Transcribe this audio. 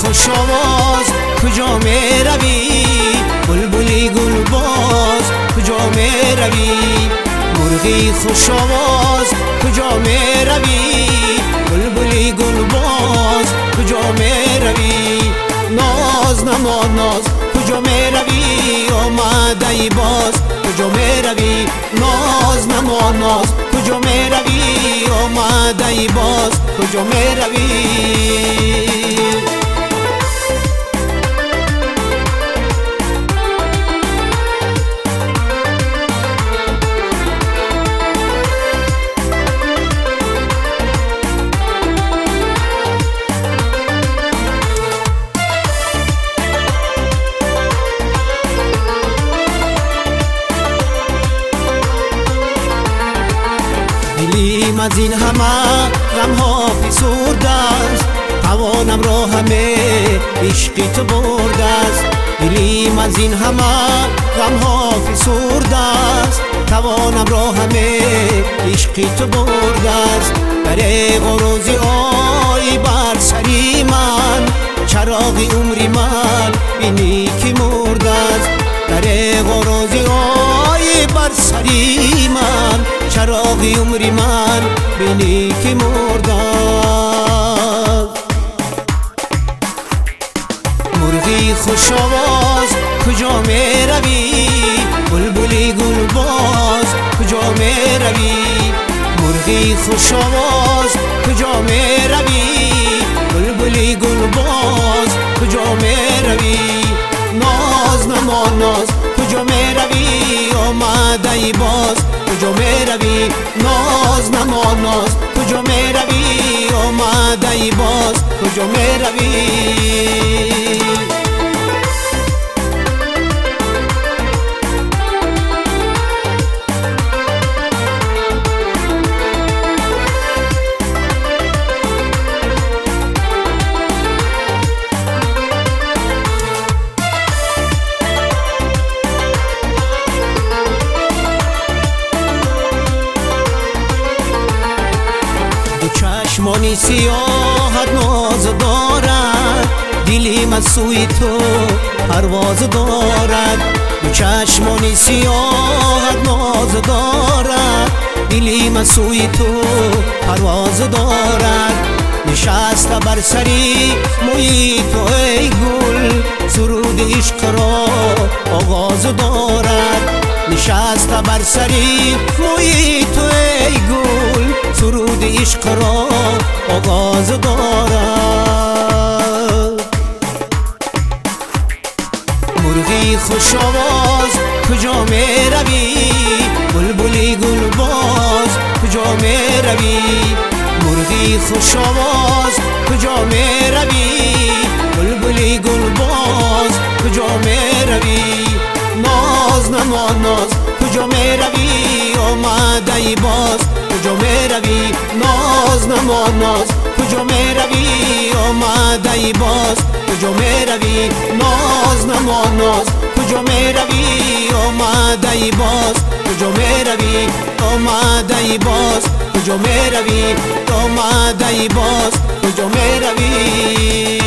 خوش آواز کجا می روی؟ بلبلی گل باز کجا می روی؟ مرغی خوش آواز کجا می روی؟ بلبلی گل باز کجا می روی؟ ناز نما ناز کجا می روی؟ آمد ای باز کجا می روی؟ ناز نما ناز کجا می روی؟ آمد ای باز کجا می روی؟ دلیم از این همه غمها فسرده است، توانم را همه عشقی تو برده است. دلیم از این همه غمها فسرده است، توانم را همه عشقی تو برده است. برای غروزی آی بر سری من، چراغی عمری من بینی که مرده است. برای غروزی آی بر سری من، چراغی عمری من بینی که مرده است. مرغی خوش آواز کجا می روی؟ بلبلی گل باز کجا می روی؟ مرغی خوش آواز کجا می روی؟ بلبلی گل باز کجا می روی؟ ناز نما ناز کجا می روی؟ آمد ای باز کجا می روی؟ ناز نما ناز کجا می روی؟ آمد ای باز کجا می روی؟ چشمانی سیاهت ناز دارد، دلیم از سوی تو پرواز دارد. دو چشمانی سیاهت ناز دارد، دلیم از سوی تو پرواز دارد. نشسته بر سری موی تو ای گل، سرود عشق را آغاز دارد. نشسته بر سری موی تو ای گل، سرود عشق را آغاز دارد. مرغی خوش آواز کجا می روی؟ بلبلی گل باز کجا می روی؟ مرغی خوش آواز کجا می روی؟ بلبلی گل باز کجا می روی؟ ناز نما ناز کجا می روی؟ آمد ای باز کجا می روی؟ ناز نما ناز کجا می روی؟ آمد ای باز کجا می روی؟ ناز نما ناز کجا می روی؟ آمد ای باز کجا می روی؟ آمد ای باز کجا می روی؟ آمد ای باز کجا می روی؟